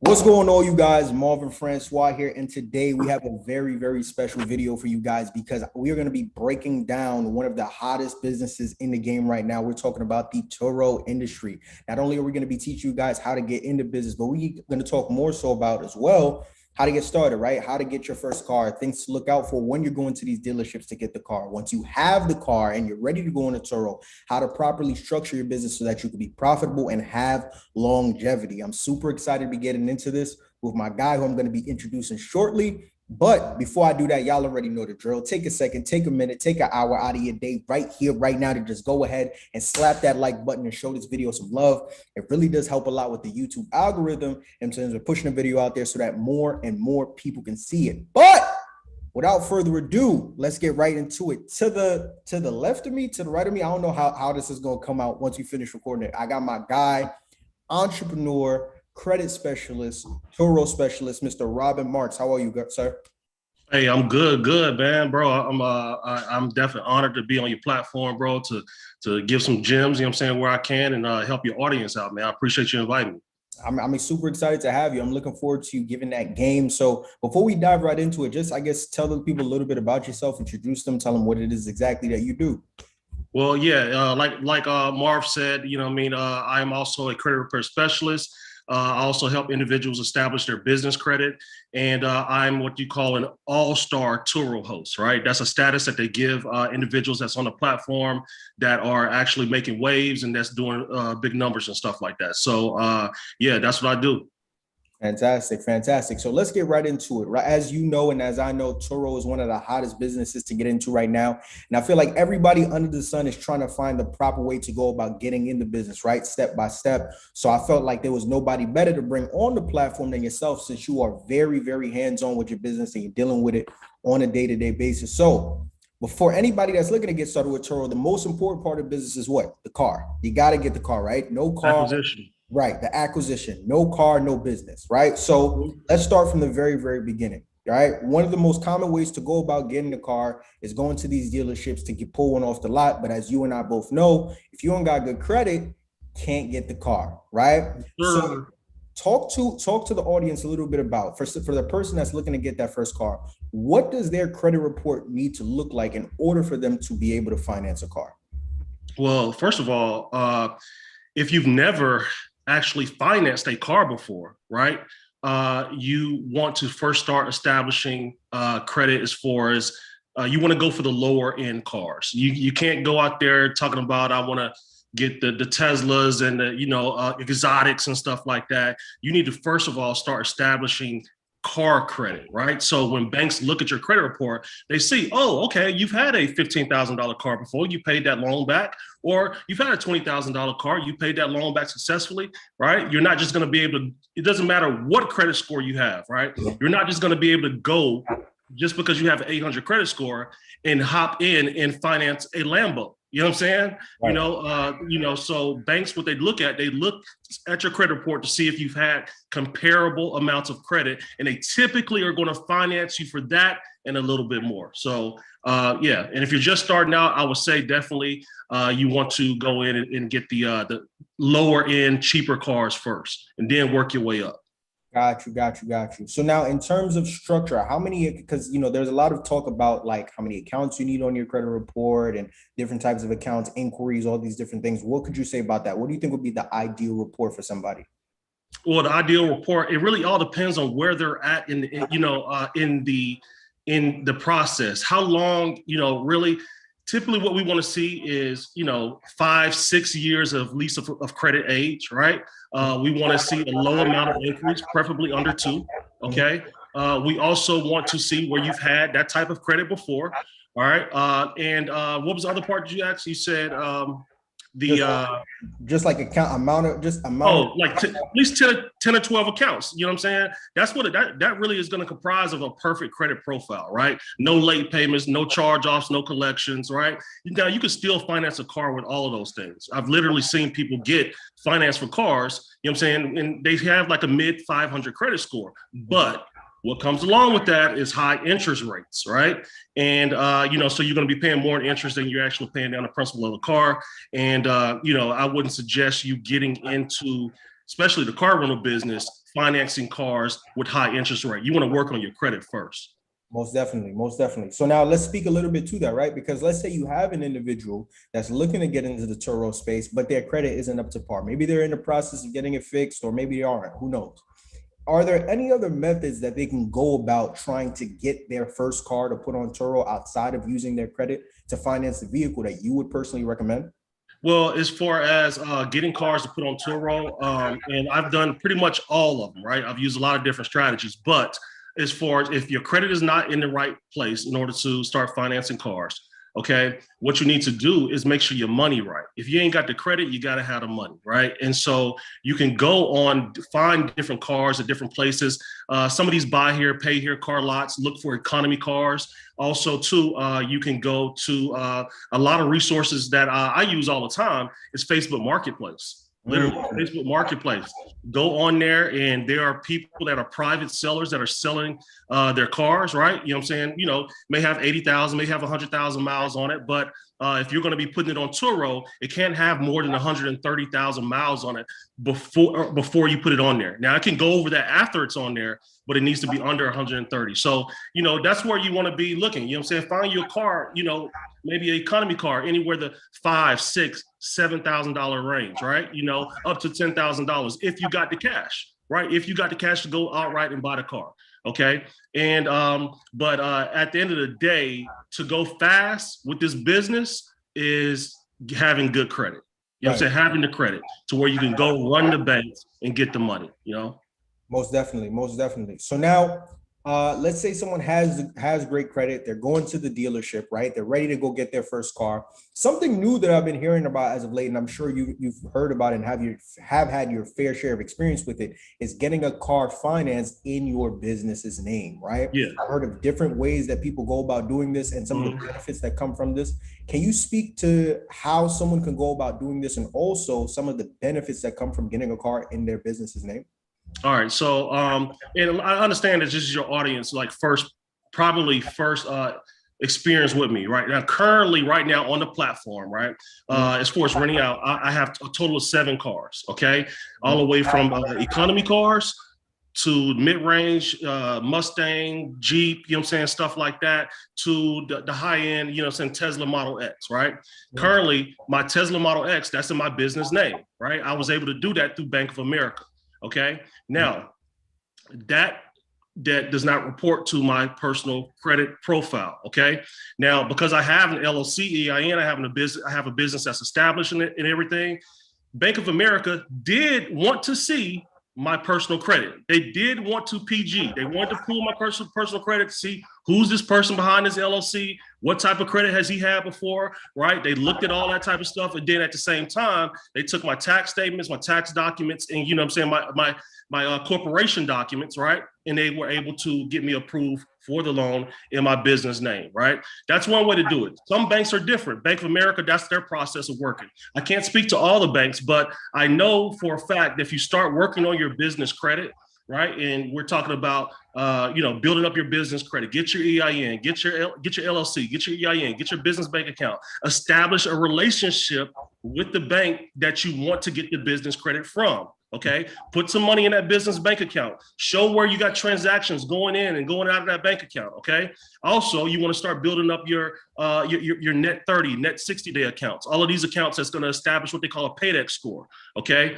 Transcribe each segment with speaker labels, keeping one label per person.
Speaker 1: What's going on, you guys? Marvin Francois here, and today we have a very, very special video for you guys because we are going to be breaking down one of the hottest businesses in the game right now. We're talking about the Turo industry. Not only are we going to be teaching you guys how to get into business, but we're going to talk more so about as well how to get started, right? How to get your first car, things to look out for when you're going to these dealerships to get the car. Once you have the car and you're ready to go into Turo, how to properly structure your business so that you can be profitable and have longevity. I'm super excited to be getting into this with my guy who I'm going to be introducing shortly. But before I do that, y'all already know the drill. Take a second, take a minute, take an hour out of your day right here, right now to just go ahead and slap that like button and show this video some love. It really does help a lot with the YouTube algorithm in terms of pushing the video out there so that more and more people can see it. But without further ado, let's get right into it. To the left of me, to the right of me, I don't know how this is going to come out once we finish recording it. I got my guy, entrepreneur, credit specialist, Turo specialist, Mr. Robin Marks. How are you, sir?
Speaker 2: Hey, I'm good, man, bro. I'm definitely honored to be on your platform, bro, to give some gems, you know what I'm saying, where I can and help your audience out, man. I appreciate you inviting me.
Speaker 1: I'm super excited to have you. I'm looking forward to you giving that game. So before we dive right into it, just, I guess, tell the people a little bit about yourself, introduce them, tell them what it is exactly that you do.
Speaker 2: Well, yeah, like Marv said, you know what I mean, I am also a credit repair specialist. I also help individuals establish their business credit. And I'm what you call an All Star Turo Host, right? That's a status that they give individuals that's on the platform that are actually making waves and that's doing big numbers and stuff like that. So, yeah, that's what I do.
Speaker 1: Fantastic, fantastic. So let's get right into it. Right, as you know, and as I know, Turo is one of the hottest businesses to get into right now. And I feel like everybody under the sun is trying to find the proper way to go about getting in the business, right? Step by step. So I felt like there was nobody better to bring on the platform than yourself, since you are very, very hands-on with your business and you're dealing with it on a day-to-day basis. So before anybody that's looking to get started with Turo, the most important part of business is what? The car. You got to get the car, right? No car.
Speaker 2: Acquisition.
Speaker 1: Right, the acquisition, no car, no business, right? So let's start from the very, very beginning, right? One of the most common ways to go about getting a car is going to these dealerships to pull one off the lot. But as you and I both know, if you don't got good credit, can't get the car, right? So talk to the audience a little bit about, for the person that's looking to get that first car, what does their credit report need to look like in order for them to be able to finance a car?
Speaker 2: Well, first of all, if you've never actually financed a car before, right? You want to first start establishing credit as far as you want to go for the lower end cars. You can't go out there talking about, I want to get the Teslas and the, exotics and stuff like that. You need to first of all start establishing car credit, right? So when banks look at your credit report, they see, oh, okay, you've had a $15,000 car before, you paid that loan back, or you've had a $20,000 car, you paid that loan back successfully, right? You're not just going to be able to, it doesn't matter what credit score you have, right? You're not just going to be able to go just because you have an 800 credit score and hop in and finance a Lambo. You know what I'm saying? Right. So banks, what they look at your credit report to see if you've had comparable amounts of credit, and they typically are going to finance you for that and a little bit more. So, yeah. And if you're just starting out, I would say definitely you want to go in and get the lower end, cheaper cars first, and then work your way up.
Speaker 1: Got you. So now in terms of structure, how many, because, there's a lot of talk about like how many accounts you need on your credit report and different types of accounts, inquiries, all these different things. What could you say about that? What do you think would be the ideal report for somebody?
Speaker 2: Well, the ideal report, it really all depends on where they're at in the process. How long, really, typically what we want to see is, 5-6 years of lease of credit age, right? We want to see a low amount of increase, preferably under 2, okay? We also want to see where you've had that type of credit before, all right? And what was the other part you asked? You said
Speaker 1: just like amount.
Speaker 2: Oh, like at least 10 or 12 accounts. You know what I'm saying? That's what that really is going to comprise of a perfect credit profile, right? No late payments, no charge-offs, no collections, right? Now you can still finance a car with all of those things. I've literally seen people get finance for cars, you know what I'm saying? And they have like a mid 500 credit score, but what comes along with that is high interest rates, right? And, so you're going to be paying more in interest than you're actually paying down the principal of the car. And, I wouldn't suggest you getting into, especially the car rental business, financing cars with high interest rate. You want to work on your credit first.
Speaker 1: Most definitely, most definitely. So now let's speak a little bit to that, right? Because let's say you have an individual that's looking to get into the Turo space, but their credit isn't up to par. Maybe they're in the process of getting it fixed, or maybe they aren't. Who knows? Are there any other methods that they can go about trying to get their first car to put on Turo outside of using their credit to finance the vehicle that you would personally recommend?
Speaker 2: Well, as far as getting cars to put on Turo, and I've done pretty much all of them, right? I've used a lot of different strategies, but as far as if your credit is not in the right place in order to start financing cars, okay, what you need to do is make sure your money right. If you ain't got the credit, you got to have the money, right? And so you can go on, find different cars at different places. Some of these buy here, pay here car lots, look for economy cars. Also, too, you can go to a lot of resources that I use all the time. It's Facebook Marketplace. Literally, Facebook Marketplace. Go on there, and there are people that are private sellers that are selling their cars, right? You know what I'm saying? You know, may have 80,000, may have 100,000 miles on it, but if you're going to be putting it on Turo, it can't have more than 130,000 miles on it before you put it on there. Now, I can go over that after it's on there, but it needs to be under 130. So, you know, that's where you want to be looking. You know what I'm saying? Find your car, you know, maybe an economy car, anywhere the $5,000, $6,000, $7,000 range, right? You know, up to $10,000 if you got the cash, right? If you got the cash to go outright and buy the car, okay? And but at the end of the day, to go fast with this business is having good credit. You know what I'm saying? Having the credit to where you can go run the banks and get the money, you know?
Speaker 1: Most definitely, most definitely. So now, let's say someone has great credit. They're going to the dealership, right? They're ready to go get their first car. Something new that I've been hearing about as of late, and I'm sure you've heard about it and have had your fair share of experience with it, is getting a car financed in your business's name, right?
Speaker 2: Yeah.
Speaker 1: I've heard of different ways that people go about doing this and some of the benefits that come from this. Can you speak to how someone can go about doing this, and also some of the benefits that come from getting a car in their business's name?
Speaker 2: All right. So, and I understand that this is your audience, like probably first experience with me right now, currently right now on the platform, right? As far as renting out, I have a total of 7 cars, okay? All the way from economy cars to mid-range Mustang, Jeep, you know what I'm saying, stuff like that, to the high-end, you know what I'm saying, Tesla Model X, right? Currently, my Tesla Model X, that's in my business name, right? I was able to do that through Bank of America. Okay. Now, that does not report to my personal credit profile. Okay. Now, because I have an LLC EIN, I have a business that's established in it and everything. Bank of America did want to see my personal credit. They did want to PG. They wanted to pull my personal credit to see who's this person behind this LLC, what type of credit has he had before, right? They looked at all that type of stuff, and then at the same time, they took my tax statements, my tax documents, and you know what I'm saying, my corporation documents, right? And they were able to get me approved for the loan in my business name, right? That's one way to do it. Some banks are different. Bank of America, that's their process of working. I can't speak to all the banks, but I know for a fact that if you start working on your business credit, right? And we're talking about, you know, building up your business credit, get your EIN, get your LLC, get your EIN, get your business bank account, establish a relationship with the bank that you want to get the business credit from. Okay, put some money in that business bank account. Show where you got transactions going in and going out of that bank account. Okay. Also, you want to start building up your net 30, net 60-day accounts. All of these accounts that's going to establish what they call a paydex score. Okay.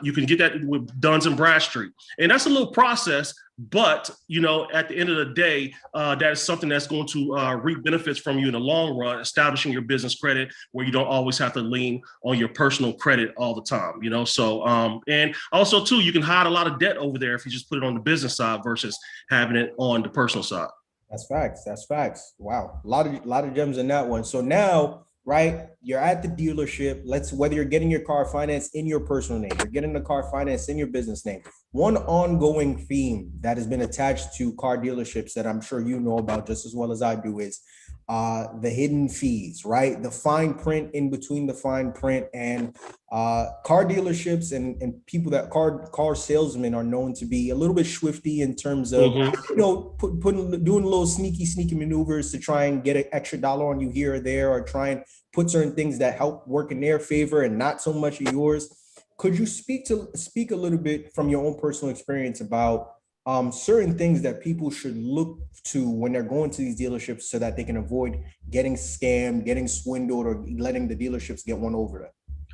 Speaker 2: You can get that with Duns and Bradstreet, and that's a little process. But, you know, at the end of the day, that is something that's going to reap benefits from you in the long run, establishing your business credit where you don't always have to lean on your personal credit all the time, you know. So, and also, too, you can hide a lot of debt over there if you just put it on the business side versus having it on the personal side.
Speaker 1: That's facts. That's facts. Wow. A lot of gems in that one. So now, right, you're at the dealership. Whether you're getting your car financed in your personal name, you're getting the car financed in your business name. One ongoing theme that has been attached to car dealerships that I'm sure you know about just as well as I do is the hidden fees, right? The fine print in between the fine print, and car dealerships and people that car salesmen are known to be a little bit swifty in terms of, you know, doing little sneaky maneuvers to try and get an extra dollar on you here or there, or try and put certain things that help work in their favor and not so much of yours. Could you speak a little bit from your own personal experience about certain things that people should look to when they're going to these dealerships so that they can avoid getting scammed, getting swindled, or letting the dealerships get one over them?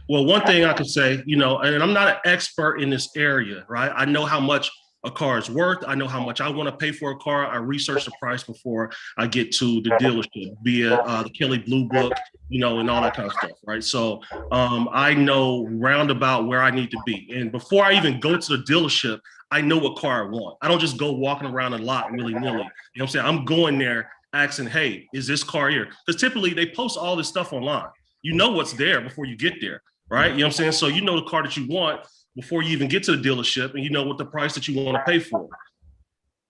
Speaker 2: Well, one thing I could say, and I'm not an expert in this area, right? I know how much a car is worth. I know how much I want to pay for a car. I research the price before I get to the dealership, be it the Kelly Blue Book, and all that kind of stuff, right? So I know roundabout where I need to be. And before I even go to the dealership, I know what car I want. I don't just go walking around a lot willy-nilly. You know what I'm saying? I'm going there asking, hey, is this car here? Because typically they post all this stuff online. You know what's there before you get there, right? You know what I'm saying? So you know the car that you want before you even get to the dealership, and you know what the price that you want to pay for.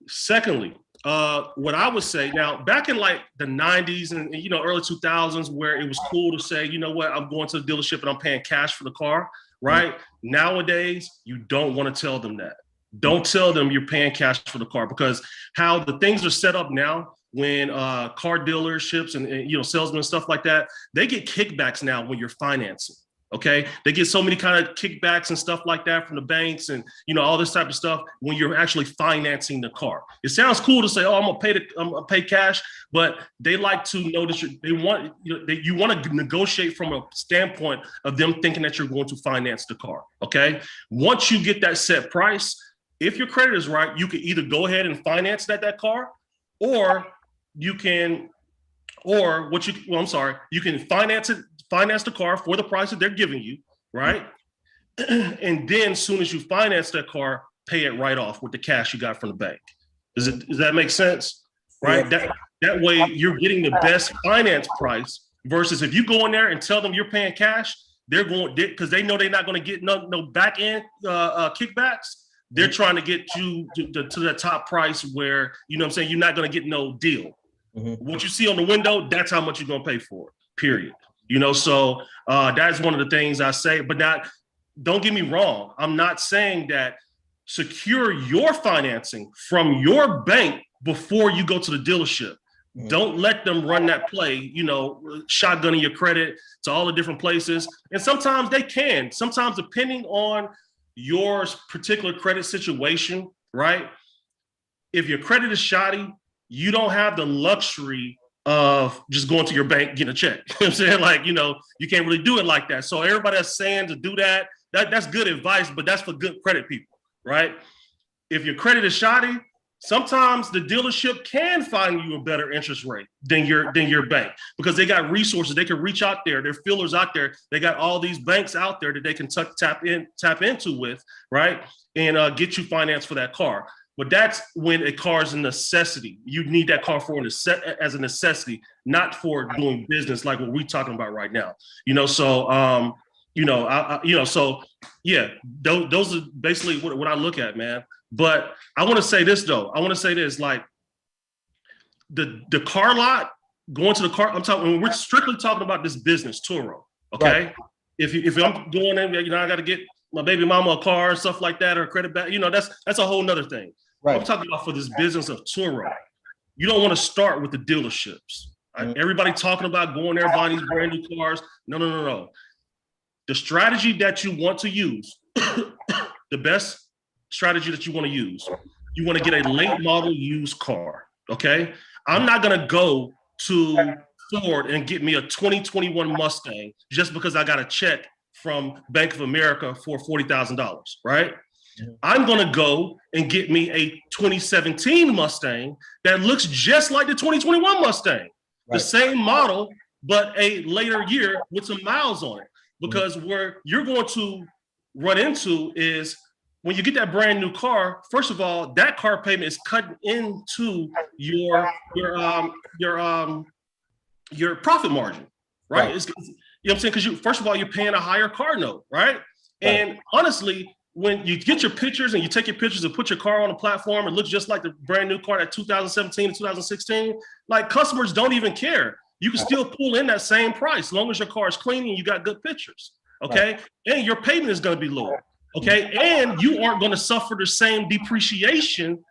Speaker 2: Secondly, what I would say now, back in like the 90s and early 2000s, where it was cool to say, you know what, I'm going to the dealership and I'm paying cash for the car, right? Nowadays, you don't want to tell them that. Don't tell them you're paying cash for the car, because how the things are set up now, when car dealerships and salesmen and stuff like that, they get kickbacks now when you're financing. Okay, they get so many kind of kickbacks and stuff like that from the banks and all this type of stuff when you're actually financing the car. It sounds cool to say, "Oh, I'm gonna pay cash," but they like to know that you want to negotiate from a standpoint of them thinking that you're going to finance the car. Okay, once you get that set price, if your credit is right, you can either go ahead and finance that car, or you can, you can finance the car for the price that they're giving you, right? And then as soon as you finance that car, pay it right off with the cash you got from the bank. Does that make sense? Right? That way you're getting the best finance price, versus if you go in there and tell them you're paying cash, they're going, because they know they're not going to get no back end kickbacks. They're trying to get you to the top price where, you're not going to get no deal. What you see on the window, that's how much you're going to pay for it, period. So that's one of the things I say, but don't get me wrong. I'm not saying that secure your financing from your bank before you go to the dealership. Don't let them run that play, shotgunning your credit to all the different places. And sometimes they can. Sometimes, depending on your particular credit situation, right? If your credit is shoddy, you don't have the luxury of just going to your bank, getting a check. You know what I'm saying? Like, you can't really do it like that. So everybody that's saying to do that's good advice, but that's for good credit people, right? If your credit is shoddy, sometimes the dealership can find you a better interest rate than your bank, because they got resources. They can reach out there. There are fillers out there. They got all these banks out there that they can tap into with, right? And get you financed for that car. But that's when a car is a necessity. You need that car as a necessity, not for doing business like what we're talking about right now. So so yeah, those are basically what I look at, man. But I want to say this though. Like the car lot, going to the car. We're strictly talking about this business, Turo. Okay, right. If I'm going in, I got to get my baby mama a car and stuff like that, or a credit back. That's a whole nother thing. Right. I'm talking about for this business of Turo. You don't want to start with the dealerships. Right? Everybody talking about going there buying these brand new cars. No. The strategy that you want to use, the best strategy that you want to use, you want to get a late model used car. Okay, I'm not gonna go to Ford and get me a 2021 Mustang just because I got a check from Bank of America for $40,000, right? I'm going to go and get me a 2017 Mustang that looks just like the 2021 Mustang, right. The same model, but a later year with some miles on it. Because where you're going to run into is when you get that brand new car, first of all, that car payment is cut into your profit margin, right? You know what I'm saying? Because first of all, you're paying a higher car note, right? And honestly, when you get your pictures and you take your pictures and put your car on a platform, it looks just like the brand new car at 2017 and 2016. Like, customers don't even care. You can still pull in that same price as long as your car is clean and you got good pictures. Okay. And your payment is going to be lower. Okay. And you aren't going to suffer the same depreciation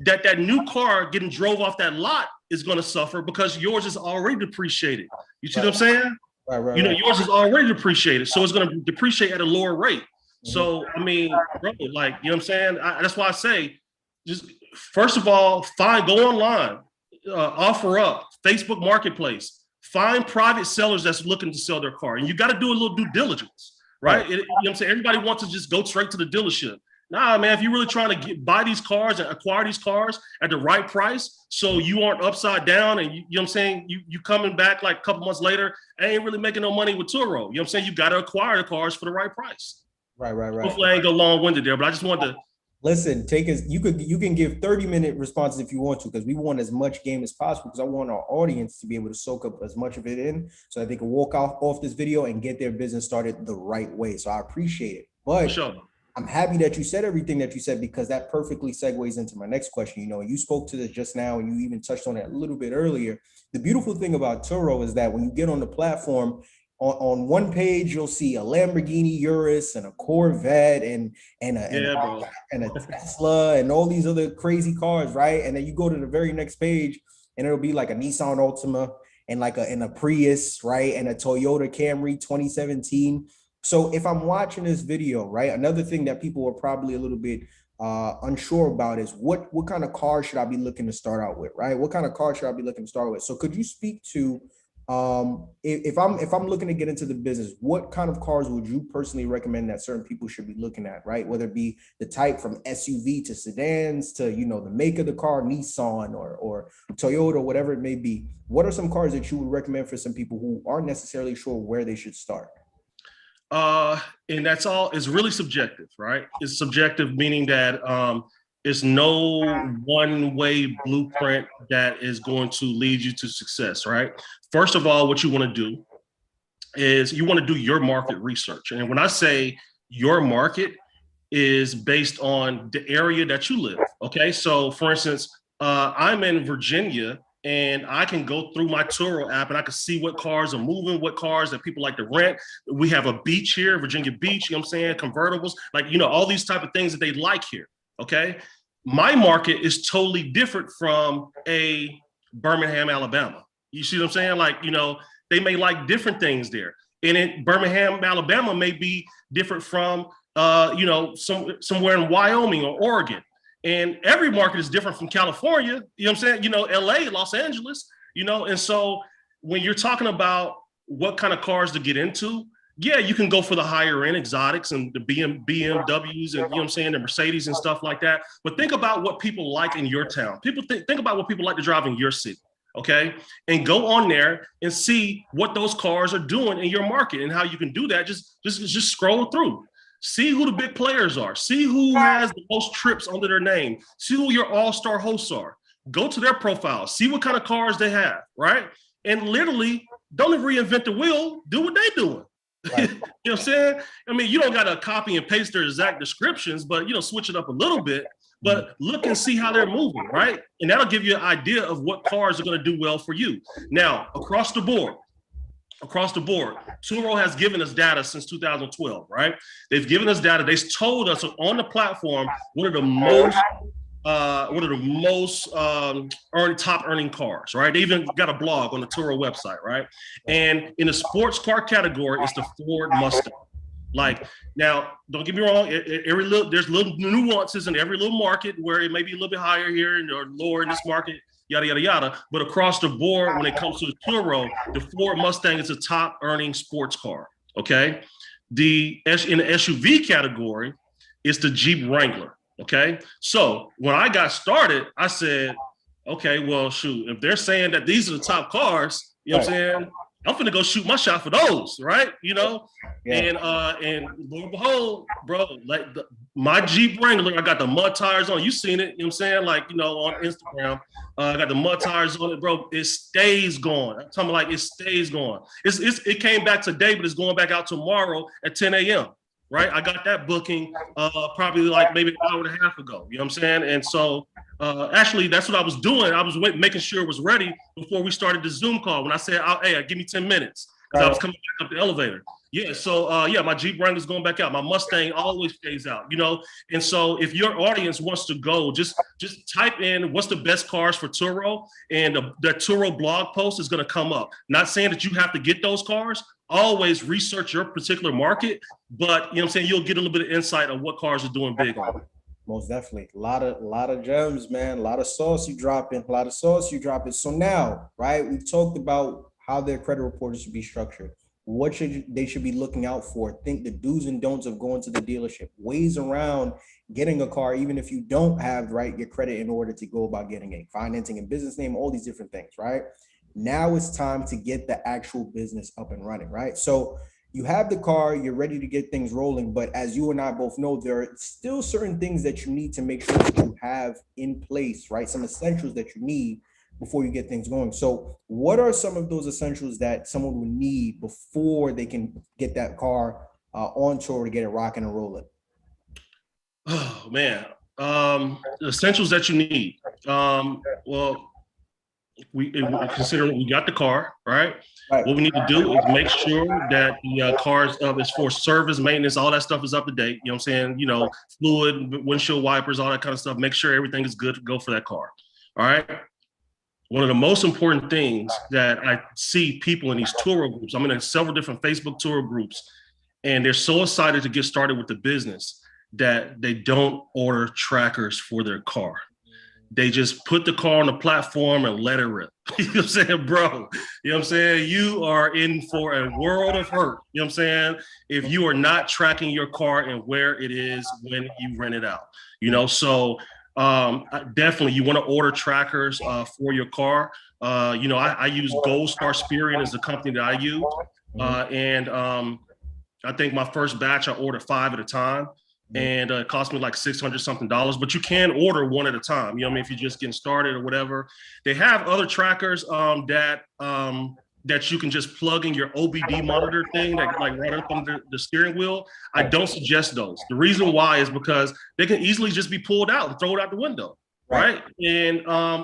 Speaker 2: that new car getting drove off that lot is going to suffer, because yours is already depreciated. You see what I'm saying? Right. Yours is already depreciated. So it's going to depreciate at a lower rate. So, I mean, bro, like, you know what I'm saying? That's why I say, just first of all, go online, offer up, Facebook Marketplace, find private sellers that's looking to sell their car. And you got to do a little due diligence, right? You know what I'm saying? Everybody wants to just go straight to the dealership. Nah, man, if you're really trying to buy these cars and acquire these cars at the right price, so you aren't upside down and you know what I'm saying, you coming back like a couple months later, I ain't really making no money with Turo. You know what I'm saying? You got to acquire the cars for the right price.
Speaker 1: Right.
Speaker 2: Hopefully I ain't go long-winded there, but I just wanted to
Speaker 1: Listen, you can give 30-minute responses if you want to, because we want as much game as possible, because I want our audience to be able to soak up as much of it in so that they can walk off this video and get their business started the right way. So I appreciate it. But
Speaker 2: sure.
Speaker 1: I'm happy that you said everything that you said, because that perfectly segues into my next question. You know, you spoke to this just now and you even touched on it a little bit earlier. The beautiful thing about Turo is that when you get on the platform, on one page, you'll see a Lamborghini Urus and a Corvette and a Tesla and all these other crazy cars, right? And then you go to the very next page and it'll be like a Nissan Altima and a Prius, right? And a Toyota Camry 2017. So if I'm watching this video, right, another thing that people are probably a little bit unsure about is what kind of car should I be looking to start out with, right? What kind of car should I be looking to start with? So could you speak to if I'm looking to get into the business, what kind of cars would you personally recommend that certain people should be looking at, right? Whether it be the type from SUV to sedans to, you know, the make of the car, Nissan or Toyota, whatever it may be. What are some cars that you would recommend for some people who aren't necessarily sure where they should start?
Speaker 2: And that's all, it's really subjective, right? It's subjective, meaning that it's no one-way blueprint that is going to lead you to success, right? First of all, what you want to do is you want to do your market research. And when I say your market, is based on the area that you live, okay? So for instance, I'm in Virginia, and I can go through my Turo app and I can see what cars are moving, what cars that people like to rent. We have a beach here, Virginia Beach, you know what I'm saying? Convertibles, like, you know, all these type of things that they like here, okay? My market is totally different from a Birmingham, Alabama. You see what I'm saying? Like, you know, they may like different things there. And in Birmingham, Alabama may be different from, you know, somewhere in Wyoming or Oregon. And every market is different from California, you know what I'm saying? You know, LA, Los Angeles, you know, and so when you're talking about what kind of cars to get into, yeah, you can go for the higher end exotics and the BMWs and, you know what I'm saying, the Mercedes and stuff like that. But think about what people like in your town. People think about what people like to drive in your city, okay? And go on there and see what those cars are doing in your market and how you can do that. Just scroll through. See who the big players are. See who has the most trips under their name. See who your all-star hosts are. Go to their profile. See what kind of cars they have, right? And literally, don't even reinvent the wheel. Do what they're doing. Right. You know what I'm saying? I mean, you don't got to copy and paste their exact descriptions, but, you know, switch it up a little bit. But look and see how they're moving, right? And that'll give you an idea of what cars are going to do well for you. Now, across the board, Turo has given us data since 2012, right? They've given us data. They've told us on the platform what are the most top earning cars, right? They even got a blog on the Turo website, right? And in the sports car category, it's the Ford Mustang. Like, now, don't get me wrong, there's little nuances in every little market where it may be a little bit higher here or lower in this market, yada, yada, yada. But across the board, when it comes to the Turo, the Ford Mustang is a top earning sports car, okay? In the SUV category, it's the Jeep Wrangler, okay? So when I got started, I said, okay, well, shoot, if they're saying that these are the top cars, you know what I'm saying? I'm finna go shoot my shot for those, right? You know, and lo and behold, bro, like my Jeep Wrangler, I got the mud tires on. You seen it? You know what I'm saying? Like, you know, on Instagram, I got the mud tires on it, bro. It stays going. I'm talking like it stays going. It came back today, but it's going back out tomorrow at 10 a.m. Right? I got that booking probably like maybe an hour and a half ago. You know what I'm saying? And so actually, that's what I was doing. I was making sure it was ready before we started the Zoom call. When I said, hey, give me 10 minutes. because I was coming back up the elevator. Yeah, so yeah, my Jeep Wrangler's going back out. My Mustang always stays out, you know. And so if your audience wants to go, just type in what's the best cars for Turo, and the Turo blog post is going to come up. Not saying that you have to get those cars. Always research your particular market, but you know what I'm saying, you'll get a little bit of insight on what cars are doing big on.
Speaker 1: Most definitely. A lot of gems, man. A lot of sauce you dropping. So now, right, we've talked about how their credit reports should be structured. What they should be looking out for. Think the do's and don'ts of going to the dealership, ways around getting a car, even if you don't have your credit in order to go about getting a financing and business name, all these different things, right? Now it's time to get the actual business up and running, right? So you have the car, you're ready to get things rolling, but as you and I both know, there are still certain things that you need to make sure that you have in place, right? Some essentials that you need before you get things going. So what are some of those essentials that someone would need before they can get that car on tour to get it rocking and rolling?
Speaker 2: Oh man, the essentials that you need. Well, we considering we got the car, right? What we need to do is make sure that the car is for service, maintenance, all that stuff is up to date. You know what I'm saying? You know, fluid, windshield wipers, all that kind of stuff. Make sure everything is good to go for that car. All right. One of the most important things that I see people in these Turo groups, I'm in several different Facebook Turo groups, and they're so excited to get started with the business that they don't order trackers for their car. They just put the car on the platform and let it rip. You know what I'm saying, bro? You know what I'm saying? You are in for a world of hurt. You know what I'm saying? If you are not tracking your car and where it is when you rent it out, you know, so definitely you want to order trackers for your car. You know, I use All Star Turo as the company that I use. And I think my first batch, I ordered 5 at a time. And it cost me like $600 something, but you can order one at a time. You know what I mean? If you're just getting started or whatever. They have other trackers that you can just plug in your OBD monitor thing that like right up under the steering wheel. I don't suggest those. The reason why is because they can easily just be pulled out and thrown out the window. Right. And,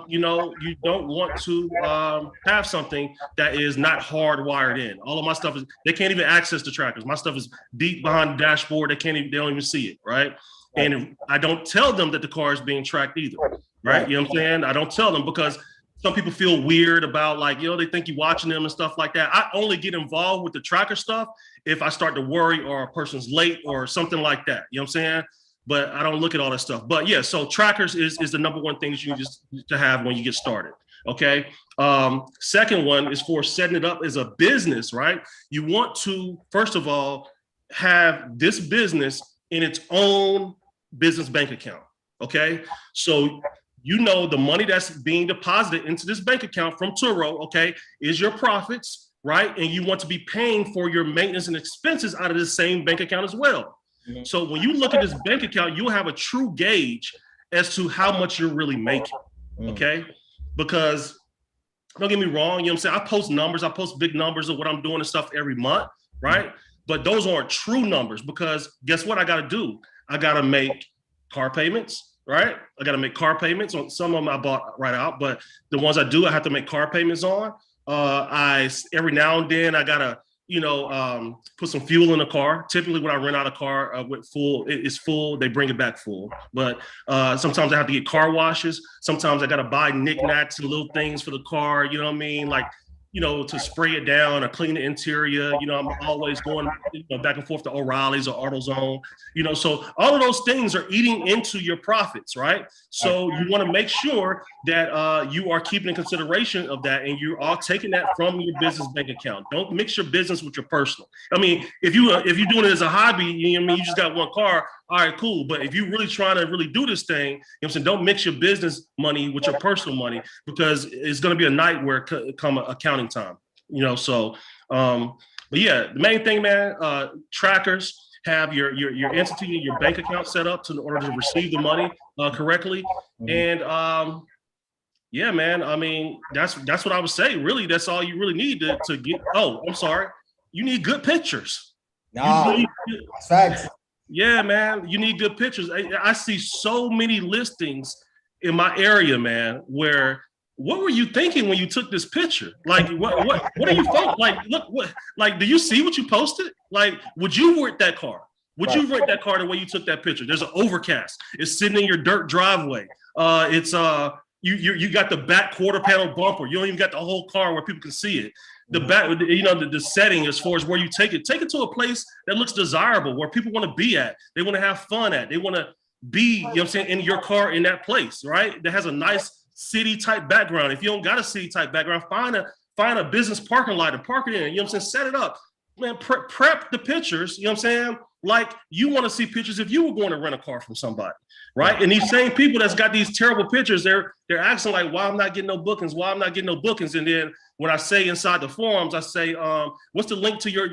Speaker 2: you know, you don't want to have something that is not hardwired in. All of my stuff is, they can't even access the trackers. My stuff is deep behind the dashboard. They don't even see it. Right. And I don't tell them that the car is being tracked either. Right. You know what I'm saying? I don't tell them because some people feel weird about like, you know, they think you're watching them and stuff like that. I only get involved with the tracker stuff if I start to worry or a person's late or something like that. You know what I'm saying? But I don't look at all that stuff. But yeah, so trackers is the number one thing that you just to have when you get started. Okay. Second one is for setting it up as a business, right? You want to, first of all, have this business in its own business bank account. Okay. So you know the money that's being deposited into this bank account from Turo, okay, is your profits, right? And you want to be paying for your maintenance and expenses out of the same bank account as well. So when you look at this bank account, you'll have a true gauge as to how much you're really making, okay? Because don't get me wrong, you know what I'm saying? I post numbers, I post big numbers of what I'm doing and stuff every month, right? But those aren't true numbers because guess what I gotta do? I gotta make car payments, right? I gotta make car payments on some of them I bought right out, but the ones I do, I have to make car payments on. Every now and then I gotta, you know, put some fuel in the car. Typically when I rent out a car with it's full, they bring it back full. But sometimes I have to get car washes. Sometimes I got to buy knickknacks and little things for the car, you know what I mean? Like, you know, to spray it down or clean the interior. You know, I'm always going back and forth to O'Reilly's or AutoZone, you know, so all of those things are eating into your profits, right? So you want to make sure that you are keeping in consideration of that and you're all taking that from your business bank account. Don't mix your business with your personal. I mean, if you're doing it as a hobby, you know what I mean, you just got one car, all right, cool. But if you're really trying to really do this thing, you know what I'm saying, don't mix your business money with your personal money because it's going to be a nightmare come accounting time, you know? So, but yeah, the main thing, man, trackers have your entity and your bank account set up in order to receive the money correctly. And yeah, man, I mean, that's what I would say. Really, that's all you really need to get. Oh, I'm sorry. You need good pictures.
Speaker 1: Facts.
Speaker 2: Yeah, man, you need good pictures. I see so many listings in my area, man, where what were you thinking when you took this picture? Like, what are you folks like? Look, what, like, do you see what you posted? Like, would you rent that car? Would you rent that car the way you took that picture? There's an overcast. It's sitting in your dirt driveway. It's you got the back quarter panel bumper. You don't even got the whole car where people can see it. The back, you know, the setting as far as where you take it to a place that looks desirable, where people want to be at. They want to have fun at. They want to be, you know what I'm saying, in your car in that place, right? That has a nice city type background. If you don't got a city type background, find a business parking lot and park it in. You know what I'm saying? Set it up, man. Prep the pictures. You know what I'm saying? Like you want to see pictures if you were going to rent a car from somebody, right? And these same people that's got these terrible pictures, they're asking like, why I'm not getting no bookings? Why I'm not getting no bookings? And then when I say inside the forums, I say, what's the link to your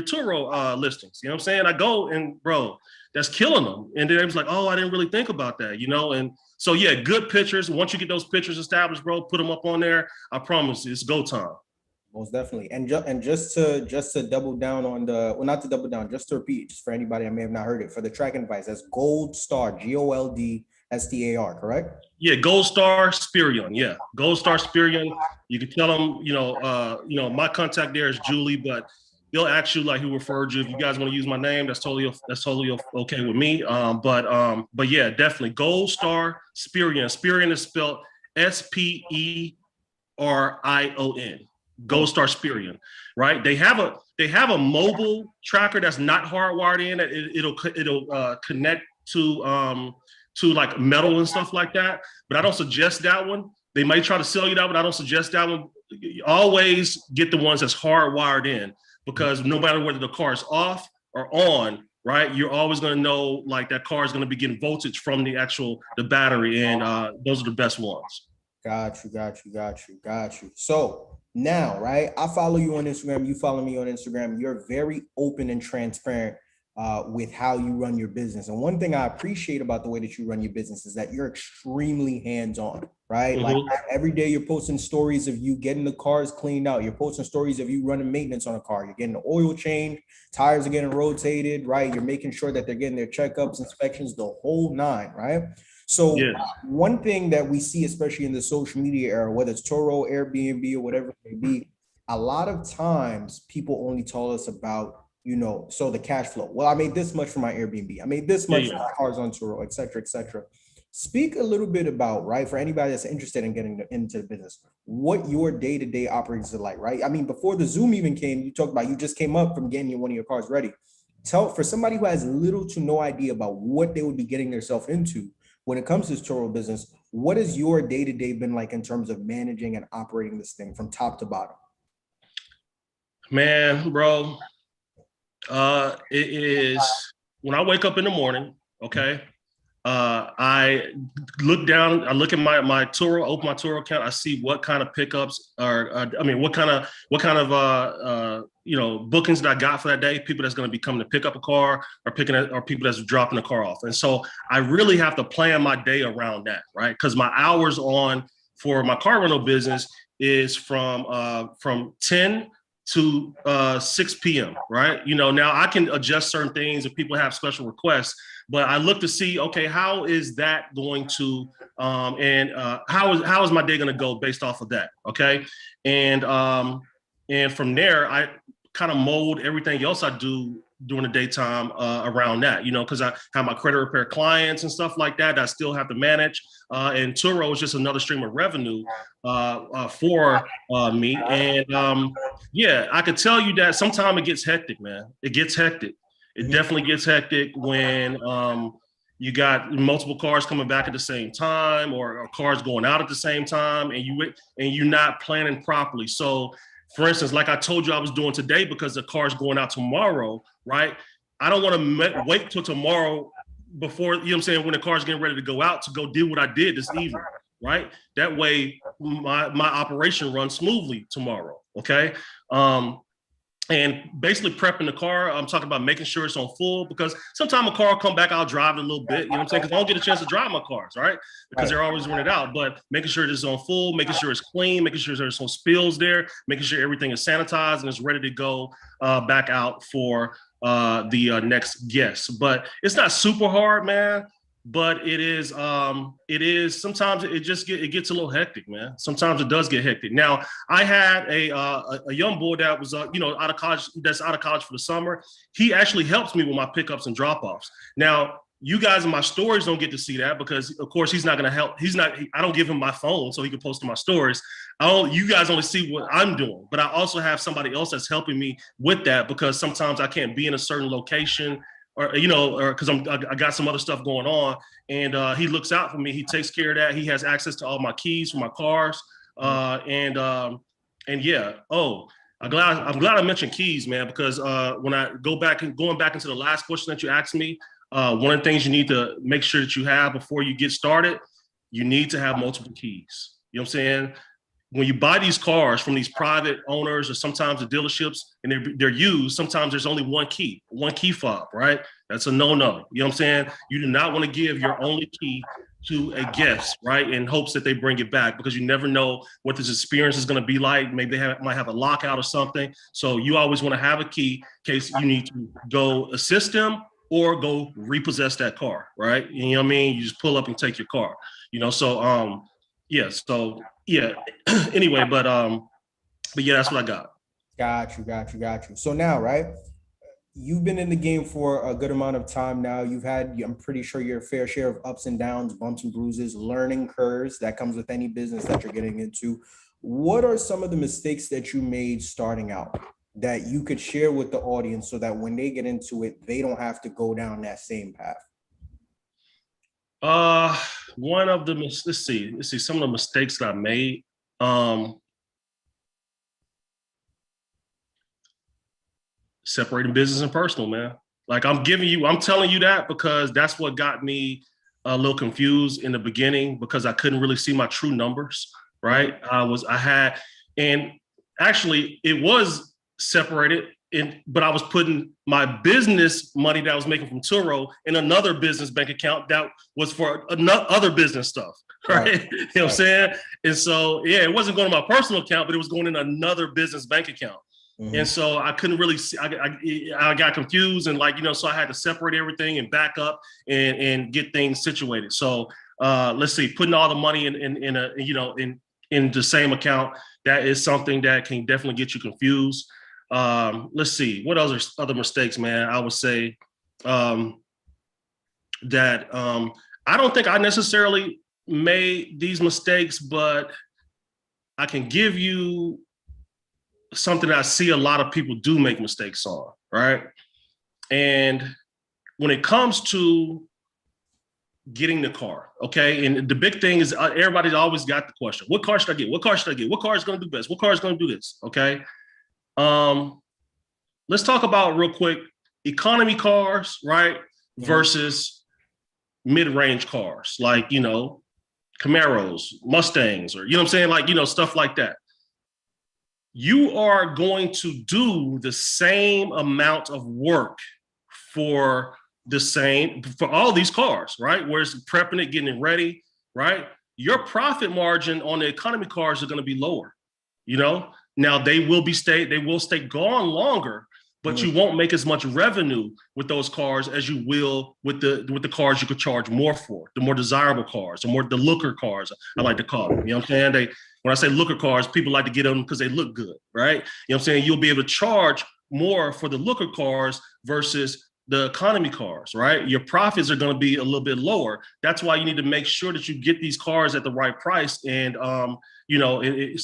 Speaker 2: Turo listings? You know what I'm saying? I go and bro, that's killing them. And then it was like, oh, I didn't really think about that, you know? And so yeah, good pictures. Once you get those pictures established, bro, put them up on there. I promise it's go time.
Speaker 1: Most definitely. And just to double down on not to double down, just to repeat, just for anybody that may have not heard it, for the tracking device, that's Gold Star, GOLDSTAR, correct?
Speaker 2: Yeah, Gold Star Spirion. Yeah, Gold Star Spirion. You can tell them, you know, my contact there is Julie, but they'll ask you like who referred you. If you guys want to use my name, that's totally okay with me. But yeah, definitely Gold Star Spirion. Spirion is spelled SPERION. Gold Star Spirion, right? They have a mobile tracker that's not hardwired in. It'll connect to like metal and stuff like that. But I don't suggest that one. They might try to sell you that one. I don't suggest that one. Always get the ones that's hardwired in, because no matter whether the car is off or on, right, you're always going to know like that car is going to be getting voltage from the battery, and those are the best ones.
Speaker 1: Got you. So now, right, I follow you on Instagram, you follow me on Instagram. You're very open and transparent with how you run your business. And one thing I appreciate about the way that you run your business is that you're extremely hands-on, right? Like every day you're posting stories of you getting the cars cleaned out. You're posting stories of you running maintenance on a car. You're getting the oil change, tires are getting rotated, right? You're making sure that they're getting their checkups, inspections, the whole nine, right? So one thing that we see, especially in the social media era, whether it's Turo, Airbnb, or whatever it may be, a lot of times people only tell us about, you know, so the cash flow. Well, I made this much for my Airbnb. I made this much for my cars on Turo, et cetera, et cetera. Speak a little bit about, right, for anybody that's interested in getting into the business, what your day-to-day operations are like, right? I mean, before the Zoom even came, you talked about you just came up from getting one of your cars ready. For somebody who has little to no idea about what they would be getting themselves into, when it comes to Turo business, what has your day-to-day been like in terms of managing and operating this thing from top to bottom?
Speaker 2: Man, bro, it is when I wake up in the morning, okay, I look down, I look at my Turo, open my Turo account, I see what kind of pickups are, what kind of you know, bookings that I got for that day, people that's going to be coming to pick up a car or people that's dropping the car off. And so I really have to plan my day around that, right? Because my hours on for my car rental business is from 10 to 6 p.m., right? You know, now I can adjust certain things if people have special requests, but I look to see, okay, how is that going to, how is my day going to go based off of that, okay? And from there, I kind of mold everything else I do during the daytime around that, you know, because I have my credit repair clients and stuff like that I still have to manage. And Turo is just another stream of revenue for me. And yeah, I could tell you that sometimes it gets hectic, man. It gets hectic. It definitely gets hectic when you got multiple cars coming back at the same time, or cars going out at the same time, and you're not planning properly. So for instance, like I told you I was doing today, because the car's going out tomorrow, right? I don't want to wait till tomorrow before, you know what I'm saying, when the car's getting ready to go out to go do what I did this evening, right? That way my operation runs smoothly tomorrow, okay? And basically prepping the car, I'm talking about making sure it's on full, because sometimes a car will come back, I'll drive it a little bit, you know what I'm saying? Because I don't get a chance to drive my cars, right? Because they're always rented out, but making sure it's on full, making sure it's clean, making sure there's no spills there, making sure everything is sanitized and it's ready to go back out for the next guest. But it's not super hard, man. but it is sometimes it gets a little hectic, man. Sometimes it does get hectic. Now, I had a young boy that was out of college, that's out of college for the summer. He actually helps me with my pickups and drop-offs. Now, you guys in my stories don't get to see that because, of course, he's not going to help. I don't give him my phone so he can post to my stories. You guys only see what I'm doing, but I also have somebody else that's helping me with that because sometimes I can't be in a certain location or because I got some other stuff going on, and he looks out for me. He takes care of that. He has access to all my keys for my cars, and yeah. Oh, I'm glad I mentioned keys, man, because when I going back into the last question that you asked me, one of the things you need to make sure that you have before you get started, you need to have multiple keys. You know what I'm saying? When you buy these cars from these private owners or sometimes the dealerships and they're used, sometimes there's only one key fob, right? That's a no-no. You know what I'm saying? You do not want to give your only key to a guest, right? In hopes that they bring it back because you never know what this experience is going to be like. Maybe they might have a lockout or something. So you always want to have a key in case you need to go assist them or go repossess that car, right? You know what I mean? You just pull up and take your car, so yeah. Anyway, but yeah, that's what I got.
Speaker 1: Got you. So now, right, you've been in the game for a good amount of time now. You've had, I'm pretty sure, your fair share of ups and downs, bumps and bruises, learning curves that comes with any business that you're getting into. What are some of the mistakes that you made starting out that you could share with the audience so that when they get into it, they don't have to go down that same path?
Speaker 2: One of the let's see some of the mistakes that I made. Separating business and personal, man. Like I'm telling you that because that's what got me a little confused in the beginning because I couldn't really see my true numbers, right? And actually it was separated but I was putting my business money that I was making from Turo in another business bank account that was for other business stuff, right? You know what I'm saying? And so, yeah, it wasn't going to my personal account, but it was going in another business bank account. Mm-hmm. And so I couldn't really see, I got confused and so I had to separate everything and back up and get things situated. So let's see, putting all the money in the same account, that is something that can definitely get you confused. Let's see, what other mistakes, man? I would say that I don't think I necessarily made these mistakes, but I can give you something that I see a lot of people do make mistakes on, right? And when it comes to getting the car, okay? And the big thing is everybody's always got the question, what car should I get? What car should I get? What car is going to do best? What car is going to do this, okay? Let's talk about real quick economy cars, right? Versus mid-range cars like, Camaros, Mustangs, or, what I'm saying? Stuff like that. You are going to do the same amount of work for all these cars, right? Whereas prepping it, getting it ready, right? Your profit margin on the economy cars are going to be lower, Now they will stay gone longer, but you won't make as much revenue with those cars as you will with the cars you could charge more for, the more desirable cars, the looker cars, I like to call them. You know what I'm saying? When I say looker cars, people like to get them because they look good, right? You know what I'm saying? You'll be able to charge more for the looker cars versus the economy cars, right? Your profits are going to be a little bit lower. That's why you need to make sure that you get these cars at the right price and so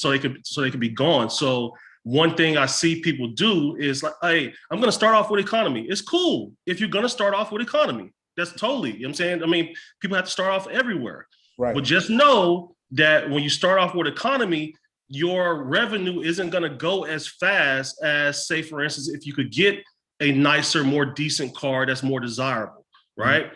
Speaker 2: they could be gone. So one thing I see people do is like, hey, I'm going to start off with economy. It's cool if you're going to start off with economy. That's totally, you know what I'm saying? I mean, people have to start off everywhere. Right. But just know that when you start off with economy, your revenue isn't going to go as fast as, say, for instance, if you could get a nicer, more decent car that's more desirable, right?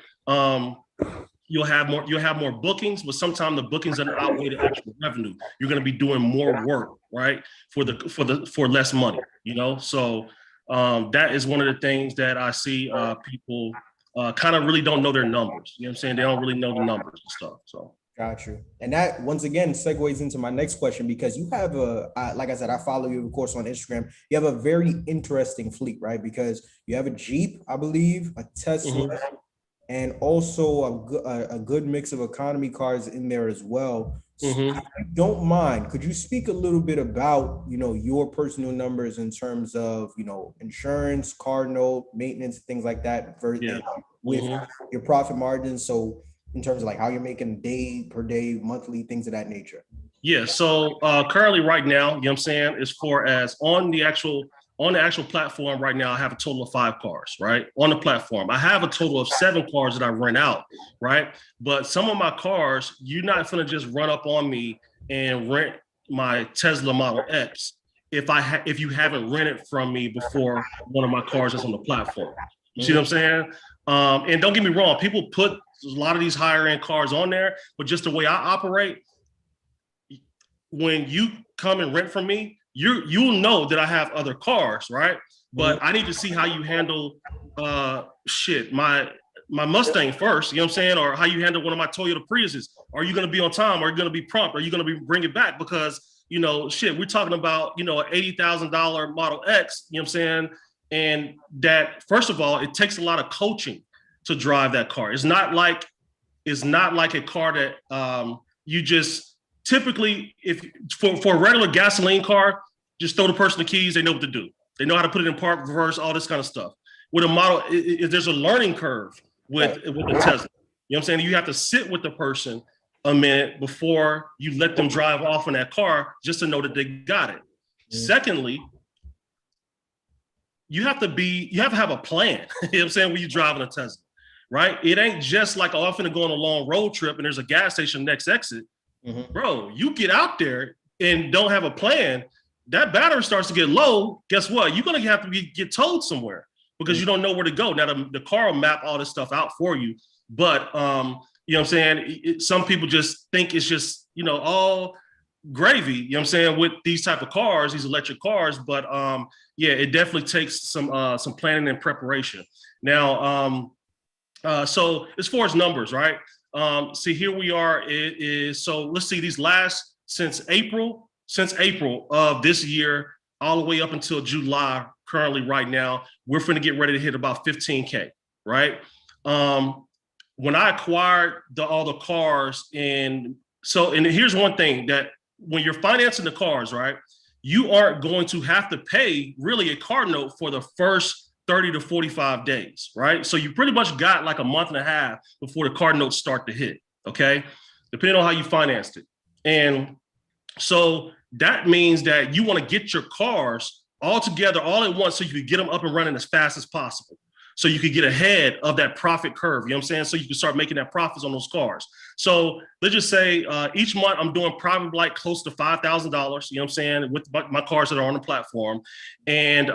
Speaker 2: You'll have more bookings, but sometimes the bookings are outweigh the actual revenue. You're going to be doing more work, right? For less money, So that is one of the things that I see people kind of really don't know their numbers. You know what I'm saying? They don't really know the numbers and stuff. So.
Speaker 1: Got you. And that once again segues into my next question, because you have like I said, I follow you, of course, on Instagram. You have a very interesting fleet, right? Because you have a Jeep, I believe, a Tesla, and also a good mix of economy cars in there as well. So
Speaker 2: Mm-hmm.
Speaker 1: if you don't mind, could you speak a little bit about, your personal numbers in terms of, insurance, car note, maintenance, things like that,
Speaker 2: Yeah.
Speaker 1: with
Speaker 2: Mm-hmm.
Speaker 1: your profit margins? So in terms of like how you're making day per day, monthly, things of that nature.
Speaker 2: Yeah. So currently right now, you know what I'm saying, as far as on the actual platform right now, I have a total of 5 cars, right? On the platform. I have a total of 7 cars that I rent out, right? But some of my cars, you're not gonna just run up on me and rent my Tesla Model X if you haven't rented from me before one of my cars that's on the platform. You see what I'm saying? And don't get me wrong, people put a lot of these higher end cars on there, but just the way I operate, when you come and rent from me, you'll know that I have other cars, right? But I need to see how you handle my Mustang first, you know what I'm saying? Or how you handle one of my Toyota Priuses. Are you gonna be on time? Are you gonna be prompt? Are you gonna be bring it back? Because we're talking about an $80,000 Model X, you know what I'm saying? And that, first of all, it takes a lot of coaching to drive that car. It's not like a car that you just typically, if for a regular gasoline car, just throw the person the keys, they know what to do. They know how to put it in park, reverse, all this kind of stuff. With a model, there's a learning curve with the Tesla. You know what I'm saying? You have to sit with the person a minute before you let them drive off in that car just to know that they got it. Secondly, you have to have a plan. You know what I'm saying? When you're driving a Tesla, right? It ain't just like, I'm finna go on a long road trip and there's a gas station next exit. Bro, you get out there and don't have a plan, that battery starts to get low. Guess what? You're gonna have to get towed somewhere because you don't know where to go. Now the car will map all this stuff out for you, but you know what I'm saying? Some people just think it's just all gravy. You know what I'm saying? With these type of cars, these electric cars, but yeah, it definitely takes some planning and preparation. Now, so as far as numbers, right? See, here we are. It is, so let's see, these last since April of this year, all the way up until July, currently right now, we're finna get ready to hit about 15K, right? When I acquired all the cars, and here's one thing, that when you're financing the cars, right, you aren't going to have to pay really a car note for the first 30 to 45 days, right? So you pretty much got like a month and a half before the car notes start to hit, okay? Depending on how you financed it. And so that means that you want to get your cars all together all at once so you can get them up and running as fast as possible. So you could get ahead of that profit curve, you know what I'm saying? So you can start making that profits on those cars. So let's just say each month I'm doing probably like close to $5,000, you know what I'm saying, with my cars that are on the platform. And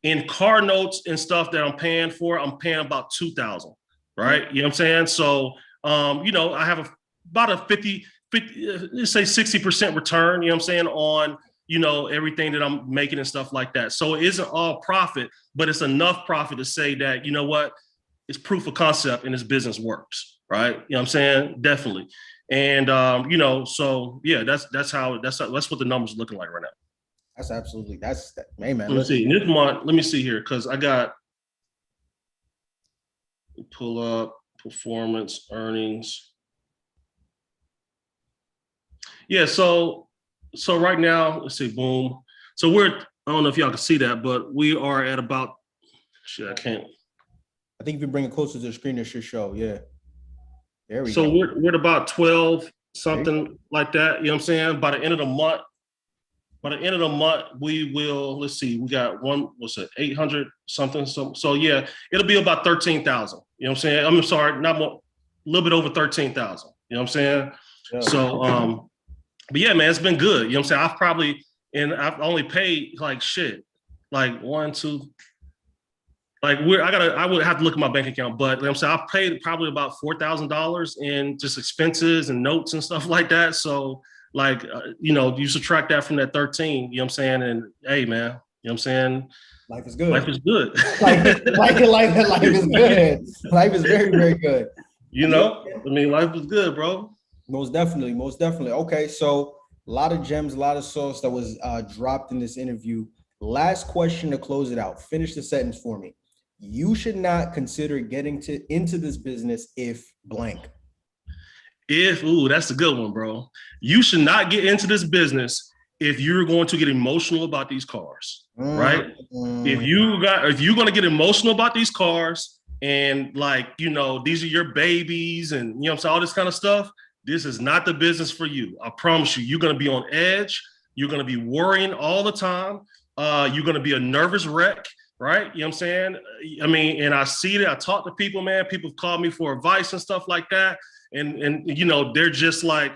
Speaker 2: in car notes and stuff that I'm paying for, I'm paying about $2,000, right? You know what I'm saying? So, I have about a 50, let's say 60% return, you know what I'm saying, on everything that I'm making and stuff like that. So it isn't all profit, but it's enough profit to say that, you know what, it's proof of concept and this business works, right? You know what I'm saying? Definitely. And, so yeah, that's what the numbers are looking like right now.
Speaker 1: That's absolutely, hey man.
Speaker 2: Let me see. This month, let me see here, because I got, pull up performance earnings. Yeah, so right now, let's see, boom. So I don't know if y'all can see that, but we are at about, I can't.
Speaker 1: I think if you bring it closer to the screen, it should show, yeah. There we
Speaker 2: go. So we're at about 12, something like that, you know what I'm saying? By the end of the month, we will, let's see, we got 800 something. So yeah, it'll be about 13,000, you know what I'm saying? I'm sorry, not more, a little bit over 13,000, you know what I'm saying? Yeah. So, but yeah, man, it's been good. You know what I'm saying? I've only paid like shit, like I would have to look at my bank account, but you know what I'm saying, I've paid probably about $4,000 in just expenses and notes and stuff like that. So like, you subtract that from that 13, you know what I'm saying? And hey, man, you know what I'm saying?
Speaker 1: Life is good.
Speaker 2: Life is good.
Speaker 1: life is good. Life is very, very good.
Speaker 2: Life is good, bro.
Speaker 1: Most definitely. Okay, so a lot of gems, a lot of sauce that was dropped in this interview. Last question to close it out. Finish the sentence for me. you should not consider getting into this business if blank.
Speaker 2: That's a good one, bro. You should not get into this business if you're going to get emotional about these cars, right? If you're going to get emotional about these cars and like, these are your babies and what I'm saying, all this kind of stuff, this is not the business for you. I promise you, you're going to be on edge. You're going to be worrying all the time. You're going to be a nervous wreck, right? You know what I'm saying? I mean, and I see that. I talk to people, man. People have called me for advice and stuff like that. And they're just like,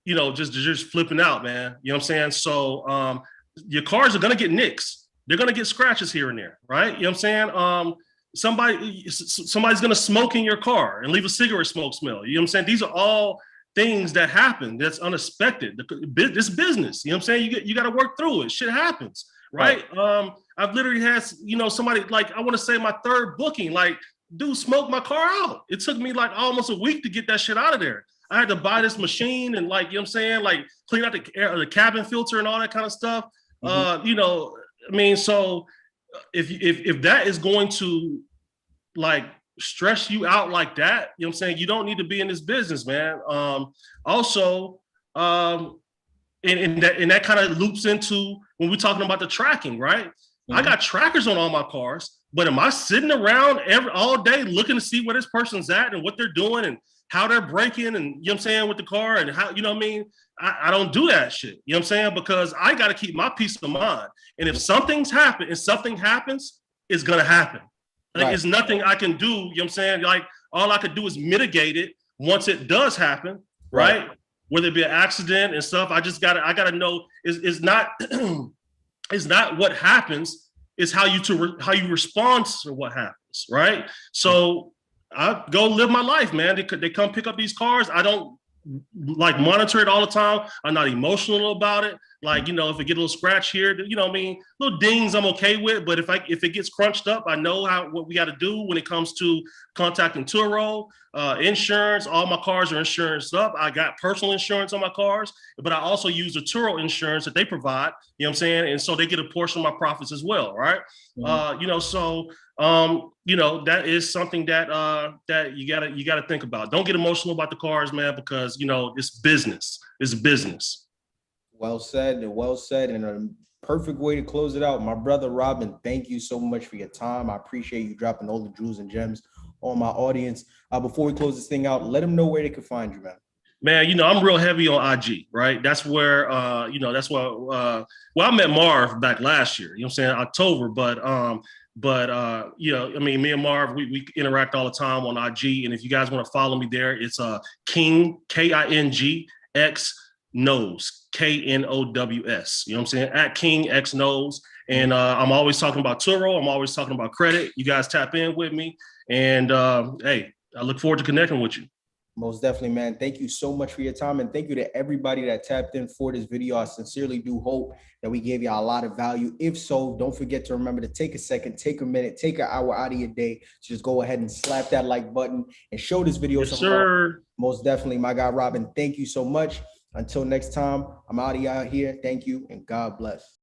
Speaker 2: just flipping out, man. You know what I'm saying? So your cars are going to get nicks. They're going to get scratches here and there, right? You know what I'm saying? Somebody's going to smoke in your car and leave a cigarette smoke smell. You know what I'm saying? These are all things that happen that's unexpected. This business, you know what I'm saying? You got to work through it. Shit happens, right? I've literally had, somebody like, I want to say my third booking, like, dude smoked my car out. It took me like almost a week to get that shit out of there. I had to buy this machine and like, you know what I'm saying? Like clean out the cabin filter and all that kind of stuff. So if that is going to like stress you out like that, you know what I'm saying? You don't need to be in this business, man. And that kind of loops into when we're talking about the tracking, right? Mm-hmm. I got trackers on all my cars, but am I sitting around all day looking to see where this person's at and what they're doing and how they're braking and, you know what I'm saying, with the car and how, you know what I mean? I don't do that shit, you know what I'm saying? Because I got to keep my peace of mind. And if something happens, it's going to happen. Like, right. There's nothing I can do, you know what I'm saying? Like, all I could do is mitigate it once it does happen, right? Whether it be an accident and stuff, I gotta know it's not it's not what happens, it's how you respond to what happens, right? So I go live my life, man. They come pick up these cars. I don't like monitor it all the time. I'm not emotional about it. Like, if it get a little scratch here, little dings I'm okay with. But if it gets crunched up, I know what we got to do when it comes to contacting Turo, insurance. All my cars are insured up. I got personal insurance on my cars, but I also use the Turo insurance that they provide, you know what I'm saying? And so they get a portion of my profits as well, right? That is something that you gotta think about. Don't get emotional about the cars, man, because it's business. It's business.
Speaker 1: Well said, and a perfect way to close it out. My brother Robin, thank you so much for your time. I appreciate you dropping all the jewels and gems on my audience. Before we close this thing out, let them know where they can find you, man.
Speaker 2: Man, I'm real heavy on IG, right? That's where, I met Marv back last year, you know what I'm saying, October, me and Marv, we interact all the time on IG. And if you guys want to follow me there, it's King, KINGX Knows, KNOWS. You know what I'm saying? At King X Knows. And I'm always talking about Turo. I'm always talking about credit. You guys tap in with me. And hey, I look forward to connecting with you.
Speaker 1: Most definitely, man. Thank you so much for your time. And thank you to everybody that tapped in for this video. I sincerely do hope that we gave you a lot of value. If so, don't forget to remember to take a second, take a minute, take an hour out of your day to just go ahead and slap that like button and show this video.
Speaker 2: Yes, sir.
Speaker 1: Most definitely, my guy, Robin. Thank you so much. Until next time, I'm out of here. Thank you and God bless.